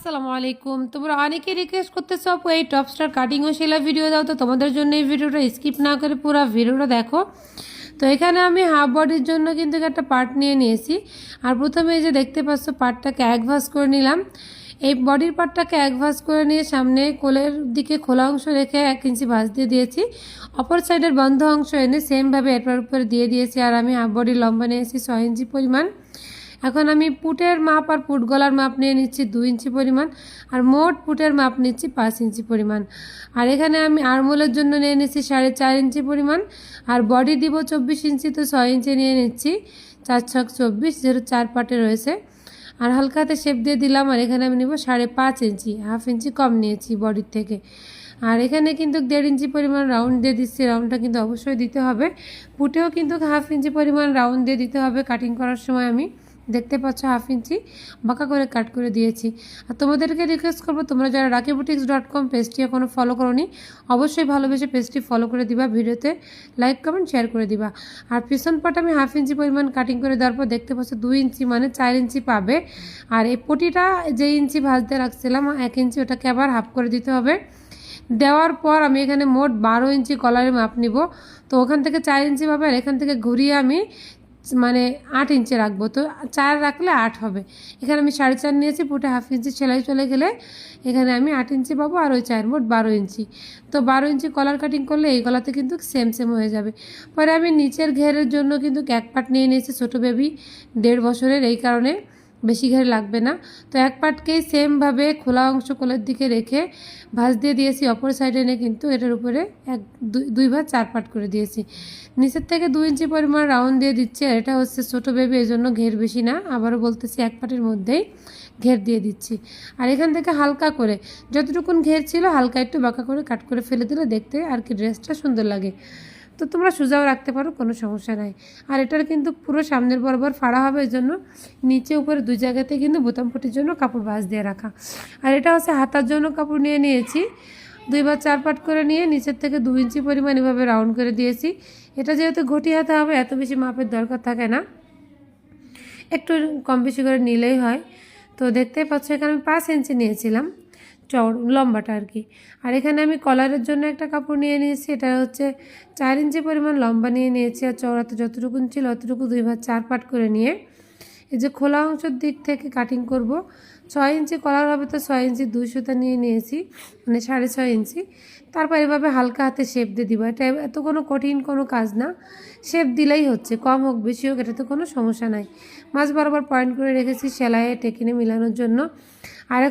আসসালামু আলাইকুম। তোমরা অনেকে রিকোয়েস্ট করতেছো আপু এই টপ স্টার কাটিং ও সেলাই ভিডিও দাও, তো তোমাদের জন্য এই ভিডিওটা স্কিপ না করে পুরো ভিডিওটা দেখো। তো এখানে আমি হাফ বডির জন্য কিন্তু একটা পার্ট নিয়ে নিয়েছি। আর প্রথমে এই যে দেখতে পাচ্ছ পার্টটাকে এক ভাঁজ করে নিলাম। এই বডির পার্টটাকে এক ভাঁজ করে নিয়ে সামনে কোলের দিকে খোলা অংশ রেখে 1 ইঞ্চি ভাঁজ দিয়ে দিয়েছি। অপর সাইডের বন্ধ অংশ এনে সেমভাবে এটার উপরে দিয়ে দিয়েছি। আর আমি হাফ বডির লম্বা নিয়েছি 6 ইঞ্চি পরিমাণ। এখন আমি পুটের মাপ আর পুট গলার মাপ নিয়ে নিচ্ছি 2 ইঞ্চি পরিমাণ, আর মোট পুটের মাপ নিচ্ছি 5 ইঞ্চি পরিমাণ। আর এখানে আমি আর্মহোলের জন্য নিয়ে নিচ্ছি 4.5 ইঞ্চি পরিমাণ। আর বডি দিব 24 ইঞ্চি, তো 6 ইঞ্চি নিয়ে নিচ্ছি, 4 ছক 24, যেহেতু 4 পার্টে রয়েছে। আর হালকা হাতে শেপ দিয়ে দিলাম। আর এখানে আমি নিব 5.5 ইঞ্চি, হাফ ইঞ্চি কম নিয়েছি বডির থেকে। আর এখানে কিন্তু 1.5 ইঞ্চি পরিমাণ রাউন্ড দিয়ে দিচ্ছি। রাউন্ডটা কিন্তু অবশ্যই দিতে হবে। পুটেও কিন্তু হাফ ইঞ্চি পরিমাণ রাউন্ড দিয়ে দিতে হবে। কাটিং করার সময় আমি দেখতে পাচ্ছ হাফ ইঞ্চি বাঁকা করে কাট করে দিয়েছি। আর তোমাদেরকে রিকোয়েস্ট করবো, তোমরা যারা rakibutics.com পেজটি এখনও ফলো করোনি, অবশ্যই ভালোবেসে পেজটি ফলো করে দিবা, ভিডিওতে লাইক কমেন্ট শেয়ার করে দিবা। আর পিছন পাট আমি হাফ ইঞ্চি পরিমাণ কাটিং করে দেওয়ার পর দেখতে পাচ্ছ 2 ইঞ্চি মানে 4 ইঞ্চি পাবে। আর এই পটিটা যে ইঞ্চি ভাজতে রাখছিলাম 1 ইঞ্চি, ওটাকে আবার হাফ করে দিতে হবে। দেওয়ার পর আমি এখানে মোট 12 ইঞ্চি কলারের মাপ নিব। তো ওখান থেকে 4 ইঞ্চি পাবে, আর এখান থেকে ঘুরিয়ে আমি মানে 8 ইঞ্চি রাখবো। তো 4 রাখলে 8 হবে। এখানে আমি 4.5 নিয়েছি। পুটে হাফ ইঞ্চি সেলাই চলে গেলে এখানে আমি 8 ইঞ্চি পাবো, আর ওই 4 মোট 12 ইঞ্চি। তো 12 ইঞ্চি কলার কাটিং করলে এই গলাতে কিন্তু সেম হয়ে যাবে। পরে আমি নিচের ঘেরের জন্য কিন্তু এক পার্ট নিয়ে নিয়েছি, ছোটো বেবি 1.5 বছরের, এই কারণে বেশি ঘের লাগবে না। তো এক পার্টকেই সেমভাবে খোলা অংশ কোলের দিকে রেখে ভাঁজ দিয়ে দিয়েছি। অপর সাইডে এনে কিন্তু এটার উপরে 2 ভাঁজ 4 পার্ট করে দিয়েছি। নিচের থেকে 2 ইঞ্চি পরিমাণ রাউন্ড দিয়ে দিচ্ছি। আর এটা হচ্ছে ছোটো বেবি, এই জন্য ঘের বেশি না। আবারও বলতেছি, এক পার্টের মধ্যেই ঘের দিয়ে দিচ্ছি। আর এখান থেকে হালকা করে যতটুকুন ঘের ছিল হালকা একটু বাঁকা করে কাট করে ফেলে দিলে দেখতে আর কি ড্রেসটা সুন্দর লাগে। তো তোমরা সোজাও রাখতে পারো, কোনো সমস্যা নাই। আর এটার কিন্তু পুরো সামনের বরাবর ফাড়া হবে, এই জন্য নিচে উপরে 2 জায়গাতে কিন্তু বোতাম পটির জন্য কাপড় ভাঁজ দিয়ে রাখা। আর এটা হচ্ছে হাতার জন্য কাপড় নিয়ে নিয়েছি। 2 বা 4 পাট করে নিয়ে নিচের থেকে 2 ইঞ্চি পরিমাণ এভাবে রাউন্ড করে দিয়েছি। এটা যেহেতু ঘটি হাতা হবে, এত বেশি মাপের দরকার থাকে না, একটু কম বেশি করে নিলেই হয়। তো দেখতে পাচ্ছ এখানে আমি 5 ইঞ্চি নিয়েছিলাম লম্বাটা আর কি। আর এখানে আমি কলারের জন্য একটা কাপড় নিয়ে নিয়েছি। এটা হচ্ছে 4 ইঞ্চি পরিমাণ লম্বা নিয়ে নিয়েছি। আর চওড়াতে যতটুকুন ছিল অতটুকু 2 ভাঁজ 4 পাট করে নিয়ে এই যে খোলা অংশের দিক থেকে কাটিং করব। 6 ইঞ্চি কলার হবে, তো 6 ইঞ্চি 2 সুতা নিয়ে নিয়েছি, মানে 6.5 ইঞ্চি। তারপর এভাবে হালকা হাতে শেপ দিয়ে দিব। এটা এত কোনো কঠিন কোনো কাজ না, শেপ দিলেই হচ্ছে, কম হোক বেশি হোক এটাতে কোনো সমস্যা নাই। মাঝ বরাবর পয়েন্ট করে রেখেছি সেলাইয়ে টেকিনে মিলানোর জন্য। আর